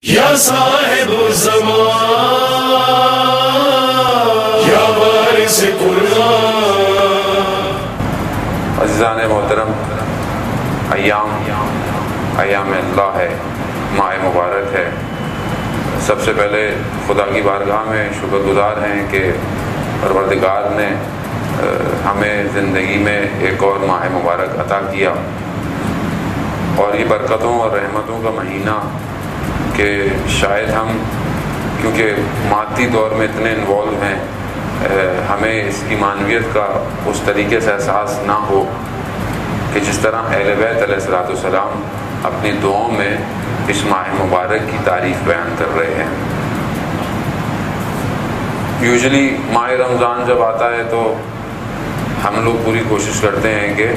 یا صاحب الزمان یا وارث قرآن۔ عزیزان محترم، ایام اللہ ہے، ماہ مبارک ہے۔ سب سے پہلے خدا کی بارگاہ میں شکر گزار ہیں کہ پروردگار نے ہمیں زندگی میں ایک اور ماہ مبارک عطا کیا، اور یہ برکتوں اور رحمتوں کا مہینہ کہ شاید ہم کیونکہ مادی دور میں اتنے انوالو ہیں، ہمیں اس کی معنویت کا اس طریقے سے احساس نہ ہو کہ جس طرح اہل بیت علیہ السلام اپنی دعاؤں میں اس ماہ مبارک کی تعریف بیان کر رہے ہیں۔ یوزلی ماہ رمضان جب آتا ہے تو ہم لوگ پوری کوشش کرتے ہیں کہ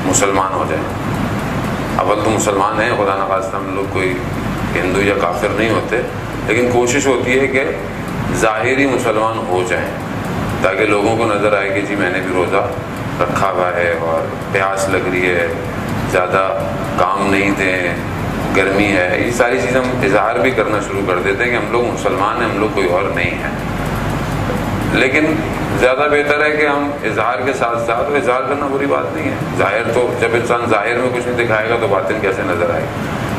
مسلمان ہو جائیں۔ اول تو مسلمان ہیں، خدا نخواستہ ہم لوگ کوئی ہندو یا کافر نہیں ہوتے، لیکن کوشش ہوتی ہے کہ ظاہری مسلمان ہو جائیں تاکہ لوگوں کو نظر آئے کہ جی میں نے بھی روزہ رکھا ہوا ہے اور پیاس لگ رہی ہے، زیادہ کام نہیں تھے، گرمی ہے، یہ ساری چیزیں ہم اظہار بھی کرنا شروع کر دیتے ہیں کہ ہم لوگ مسلمان ہیں، ہم لوگ کوئی اور نہیں ہیں۔ لیکن زیادہ بہتر ہے کہ ہم اظہار کے ساتھ ساتھ اظہار کرنا بری بات نہیں ہے۔ ظاہر تو جب انسان ظاہر میں کچھ نہیں دکھائے گا تو باطن کیسے نظر آئے گا،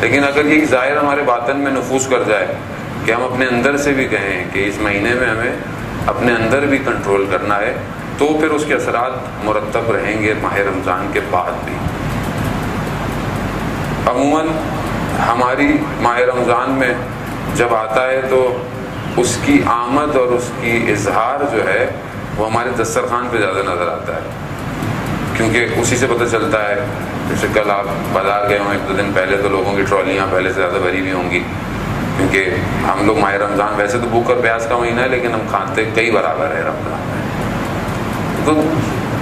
لیکن اگر یہ ظاہر ہمارے باطن میں نفوذ کر جائے کہ ہم اپنے اندر سے بھی کہیں کہ اس مہینے میں ہمیں اپنے اندر بھی کنٹرول کرنا ہے، تو پھر اس کے اثرات مرتب رہیں گے ماہ رمضان کے بعد بھی۔ عموماً ہماری ماہ رمضان میں جب آتا ہے تو اس کی آمد اور اس کی اظہار جو ہے وہ ہمارے دسترخوان پہ زیادہ نظر آتا ہے، کیونکہ اسی سے پتہ چلتا ہے۔ جیسے کل آپ بازار گئے ہوں ایک دو دن پہلے تو لوگوں کی ٹرالیاں پہلے سے زیادہ بھری ہوئی ہوں گی، کیونکہ ہم لوگ ماہ رمضان ویسے تو بھوک اور پیاس کا مہینہ ہے، لیکن ہم کھاتے کئی برابر ہے رمضان میں۔ تو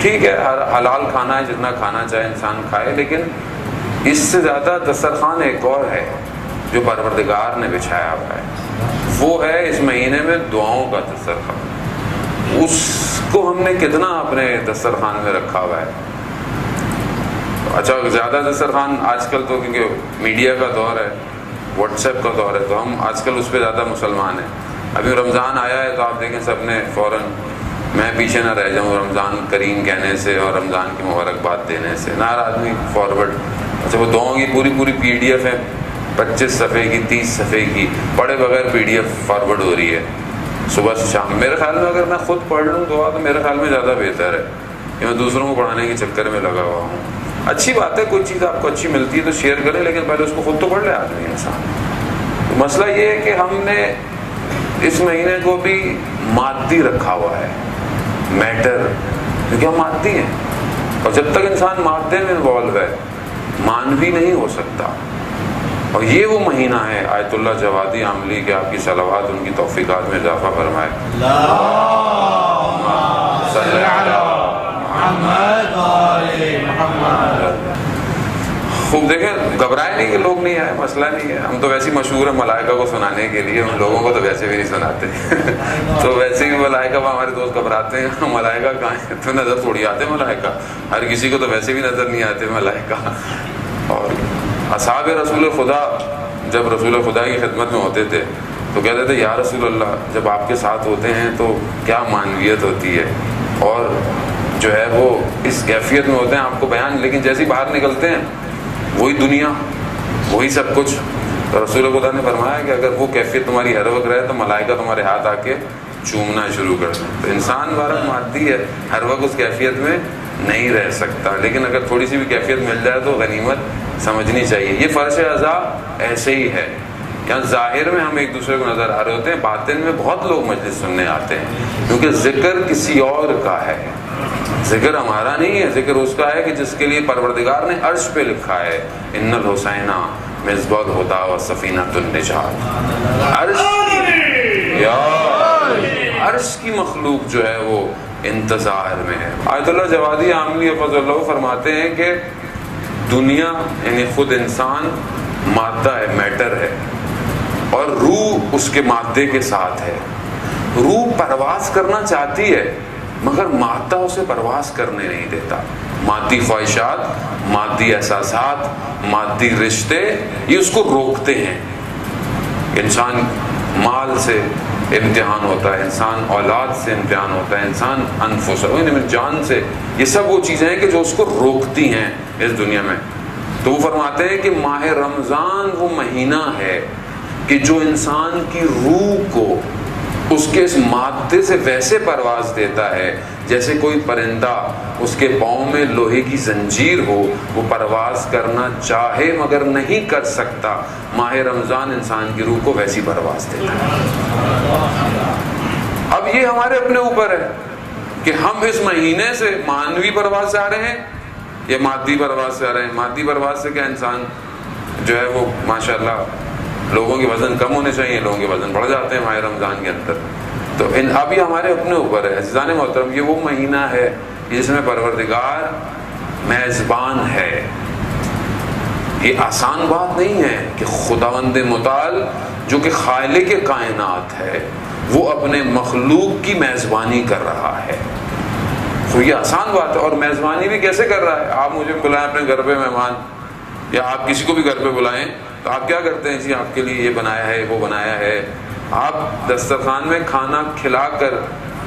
ٹھیک ہے، حلال کھانا ہے، جتنا کھانا چاہے انسان کھائے، لیکن اس سے زیادہ دسترخوان ایک اور ہے جو پروردگار نے بچھایا ہوا ہے، وہ ہے اس مہینے میں دعاؤں کا دسترخوان۔ اس کو ہم نے کتنا اپنے دسترخوان میں رکھا ہوا ہے۔ اچھا، زیادہ دسترخوان آج کل تو کیونکہ میڈیا کا دور ہے، واٹس ایپ کا دور ہے، تو ہم آج کل اس پہ زیادہ مسلمان ہیں۔ ابھی رمضان آیا ہے تو آپ دیکھیں سب نے فوراً، میں پیچھے نہ رہ جاؤں رمضان کریم کہنے سے اور رمضان کی مبارکباد دینے سے، نہ ہر آدمی فارورڈ۔ اچھا، وہ دعاؤں کی پوری PDF ہے، 25 صفحے کی، 30 صفحے کی، پڑھے بغیر PDF فارورڈ ہو رہی ہے صبح سے شام۔ میرے خیال میں اگر میں خود پڑھ لوں دعا تو میرے خیال میں زیادہ بہتر ہے کہ میں دوسروں کو پڑھانے کے چکر میں لگا ہوا ہوں۔ اچھی بات ہے، کوئی چیز آپ کو اچھی ملتی ہے تو شیئر کریں، لیکن پہلے اس کو خود تو پڑھ لے آدمی انسان۔ مسئلہ یہ ہے کہ ہم نے اس مہینے کو بھی مادی رکھا ہوا ہے، میٹر، کیونکہ ہم مادی ہیں، اور جب تک انسان مادے میں انوالو ہے مانوی نہیں ہو سکتا۔ اور یہ وہ مہینہ ہے، آیت اللہ جوادی عاملی کے آپ کی صلوات ان کی توفیقات میں اضافہ فرمائے۔ خوب دیکھیں، گھبرائے نہیں کہ لوگ نہیں آئے، مسئلہ نہیں ہے، ہم تو ویسے ہی مشہور ہیں ملائکہ کو سنانے کے لیے، ان لوگوں کو تو ویسے بھی نہیں سناتے تو ویسے ہی ملائکہ ہمارے دوست گھبراتے ہیں، ملائکہ کہاں ہیں، تو نظر تھوڑی آتے ملائکہ، ہر کسی کو تو ویسے بھی نظر نہیں آتے ملائکہ۔ اور اصحاب رسول خدا جب رسول خدا کی خدمت میں ہوتے تھے تو کہتے تھے یا رسول اللہ، جب آپ کے ساتھ ہوتے ہیں تو کیا معنویت ہوتی ہے، اور جو ہے وہ اس کیفیت میں ہوتے ہیں آپ کو بیان، لیکن جیسے ہی باہر نکلتے ہیں وہی دنیا، وہی سب کچھ۔ تو رسول خدا نے فرمایا کہ اگر وہ کیفیت تمہاری ہر وقت رہے تو ملائکہ تمہارے ہاتھ آ کے چومنا شروع کر دیں۔ تو انسان بارہ مادی ہے، ہر وقت اس کیفیت میں نہیں رہ سکتا، لیکن اگر تھوڑی سی بھی کیفیت مل جائے تو غنیمت سمجھنی چاہیے۔ یہ فرش اعضاء ایسے ہی ہے، یہاں ظاہر میں ہم ایک دوسرے کو نظر آ رہے ہوتے ہیں، باطن میں بہت لوگ مجلس سننے آتے ہیں، کیونکہ ذکر کسی اور کا ہے، ذکر ہمارا نہیں ہے، ذکر اس کا ہے کہ جس کے لیے پروردگار نے عرش پہ لکھا ہے ان الحسین مصباح الہدی و سفینۃ النجات۔ عرش کی مخلوق جو ہے وہ انتظار میں ہے۔ آیت اللہ جوادی عاملی حفظ اللہ فرماتے ہیں کہ دنیا یعنی خود انسان مادہ ہے، میٹر ہے، اور روح اس کے مادے کے ساتھ ہے۔ روح پرواز کرنا چاہتی ہے مگر مادہ اسے پرواز کرنے نہیں دیتا۔ مادی خواہشات، مادی احساسات، مادی رشتے یہ اس کو روکتے ہیں۔ انسان مال سے امتحان ہوتا ہے، انسان اولاد سے امتحان ہوتا ہے، انسان انفس جان سے. یہ سب وہ چیزیں ہیں کہ جو اس کو روکتی ہیں اس دنیا میں. تو وہ فرماتے ہیں کہ ماہ رمضان وہ مہینہ ہے کہ جو انسان کی روح کو اس کے اس مادے سے ویسے پرواز دیتا ہے جیسے کوئی پرندہ اس کے پاؤں میں لوہے کی زنجیر ہو، وہ پرواز کرنا چاہے مگر نہیں کر سکتا. ماہ رمضان انسان کی روح کو ویسی پرواز دیتا ہے. اب یہ ہمارے اپنے اوپر ہے کہ ہم اس مہینے سے مانوی پرواز سے آ رہے ہیں یا مادی پرواز سے آ رہے ہیں. مادی پرواز سے کیا انسان جو ہے وہ ماشاءاللہ لوگوں کے وزن کم ہونے چاہیے، لوگوں کے وزن بڑھ جاتے ہیں ماہ رمضان کے اندر. تو اب یہ ہمارے اپنے اوپر ہے. عزیزان محترم، یہ وہ مہینہ ہے جس میں پروردگار میزبان ہے. یہ آسان بات نہیں ہے کہ خداوند متعال جو کہ خالق کائنات ہے وہ اپنے مخلوق کی میزبانی کر رہا ہے. تو یہ آسان بات ہے. اور میزبانی بھی کیسے کر رہا ہے؟ آپ مجھے بلائیں اپنے گھر پہ مہمان، یا آپ کسی کو بھی گھر پہ بلائیں تو آپ کیا کرتے ہیں؟ جی آپ کے لیے یہ بنایا ہے، وہ بنایا ہے. آپ دسترخوان میں کھانا کھلا کر،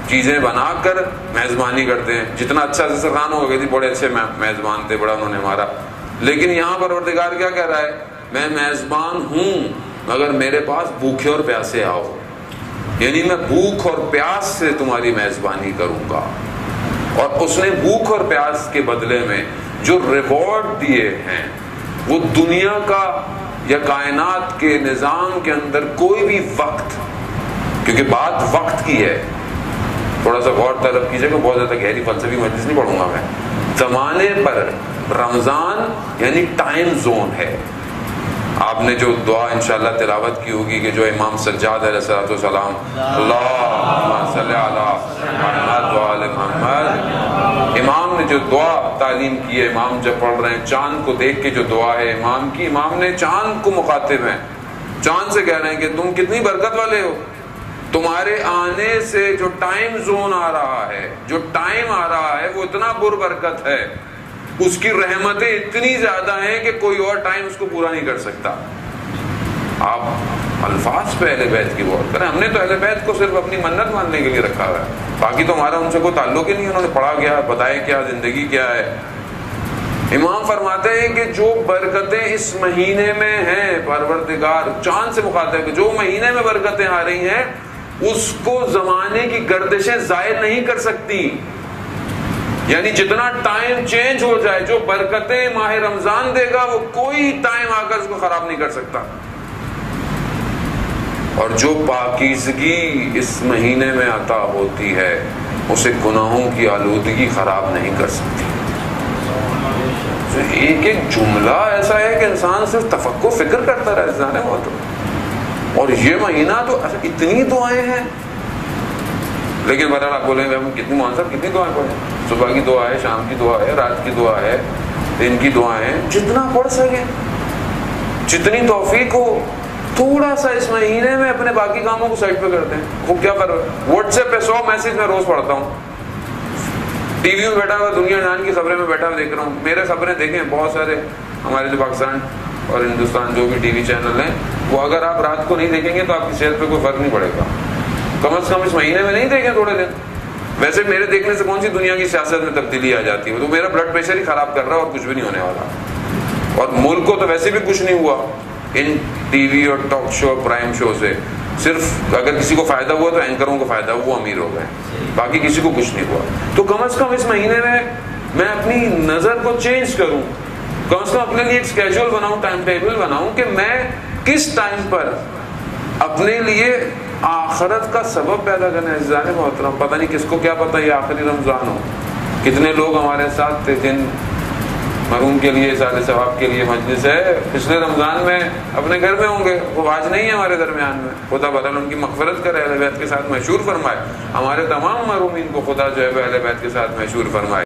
چیزیں بنا کر میزبانی کرتے ہیں. جتنا اچھا دسترخوان ہوگا کہ بڑے اچھے میزبان تھے، بڑا انہوں نے ہمارا. لیکن یہاں پروردگار کیا کہہ رہا ہے؟ میں میزبان ہوں مگر میرے پاس بھوکے اور پیاسے آؤ. یعنی میں بھوک اور پیاس سے تمہاری میزبانی کروں گا. اور اس نے بھوک اور پیاس کے بدلے میں جو ریوارڈ دیے ہیں وہ دنیا کا یا کائنات کے نظام کے اندر کوئی بھی وقت، کیونکہ بات وقت کی ہے، تھوڑا سا غور طلب کیجیے گا، بہت زیادہ گہری فلسفی مجلس نہیں پڑھوں گا میں. زمانے پر رمضان یعنی ٹائم زون ہے. آپ نے جو دعا انشاءاللہ تلاوت کی ہوگی کہ جو امام سجاد علیہ الصلوۃ والسلام اللہم صلی علی محمد وآل محمد، امام نے جو دعا تعلیم کی ہے، امام جب پڑھ رہے ہیں چاند کو دیکھ کے جو دعا ہے امام کی، امام نے چاند کو مخاطب ہیں، چاند سے کہہ رہے ہیں کہ تم کتنی برکت والے ہو. تمہارے آنے سے جو ٹائم زون آ رہا ہے، جو ٹائم آ رہا ہے وہ اتنا برکت ہے، اس کی رحمتیں اتنی زیادہ ہیں کہ کوئی اور ٹائم اس کو پورا نہیں کر سکتا. آپ الفاظ پہ اہل بیت کی غور کریں. ہم نے تو اہل بیت کو صرف اپنی منت ماننے کے لیے رکھا ہوا ہے، باقی تو ہمارا ان سے کوئی تعلق ہی نہیں. انہوں نے پڑھا کیا، بتایا کیا، زندگی کیا ہے. امام فرماتے ہیں کہ جو برکتیں اس مہینے میں ہیں، پروردگار چاند سے مخاطب ہے، جو مہینے میں برکتیں آ رہی ہیں اس کو زمانے کی گردشیں ظاہر نہیں کر سکتی. یعنی جتنا ٹائم چینج ہو جائے، جو برکتیں ماہ رمضان دے گا وہ کوئی ٹائم آ کر اس کو خراب نہیں کر سکتا. اور جو پاکیزگی اس مہینے میں عطا ہوتی ہے اسے گناہوں کی آلودگی خراب نہیں کر سکتی. ایک ایک جملہ ایسا ہے کہ انسان صرف تفکر فکر کرتا رہے جانے بہت. اور یہ مہینہ تو اتنی دعائیں ہیں. لیکن بہرحال آپ بولیں گے کتنی مولانا صاحب کتنی دعائیں پڑھیں؟ صبح کی دعا ہے، شام کی دعا ہے، رات کی دعا ہے، دن کی دعائیں، جتنا پڑھ سکے، جتنی توفیق ہو. تھوڑا سا اس مہینے میں اپنے باقی کاموں کو سائڈ پہ کرتے ہیں. وہ کیا کر رہے ہیں؟ واٹس ایپ پہ 100 میسج میں روز پڑھتا ہوں. ٹی وی میں بیٹھا ہوا دنیا جان کی خبریں میں بیٹھا ہوا دیکھ رہا ہوں. میرے خبریں دیکھیں بہت سارے ہمارے جو پاکستان اور ہندوستان جو بھی ٹی وی چینل ہیں وہ اگر آپ رات کو نہیں دیکھیں گے تو آپ کی صحت پہ کوئی فرق نہیں پڑے گا. کم از کم اس مہینے میں نہیں دیکھیں تھوڑے دن. ویسے میرے دیکھنے سے کون سی دنیا کی سیاست میں تبدیلی آ جاتی ہے؟ تو میرا بلڈ پریشر ہی خراب کر رہا ہے اور کچھ بھی نہیں ہونے والا. اور ملک کو تو ویسے بھی کچھ نہیں ہوا ان ٹی وی اور ٹاک شو پرائم شو سے. صرف اگر کسی کو فائدہ ہوا تو اینکروں کو فائدہ ہوا، وہ امیر ہو گئے، باقی کسی کو کچھ نہیں ہوا. تو کم از کم اس مہینے میں اپنی نظر کو چینج کروں، کم از کم اپنے لیے ایک اسکیجول بناؤں، ٹائم ٹیبل بناؤں کہ میں کس ٹائم پر اپنے لیے آخرت کا سبب پیدا کرنا ہے. عزیزان محترم، پتہ نہیں کس کو کیا پتہ یہ آخری رمضان ہو. کتنے لوگ ہمارے ساتھ تھے جن مرحوم کے لیے اظہار ثواب کے لیے مجلس ہے، پچھلے رمضان میں اپنے گھر میں ہوں گے، وہ آج نہیں ہے ہمارے درمیان میں. خدا بہرحال ان کی مغفرت کرے، اہل بیت کے ساتھ محشور فرمائے. ہمارے تمام مرحومین کو خدا جو ہے اہل بیت کے ساتھ محشور فرمائے.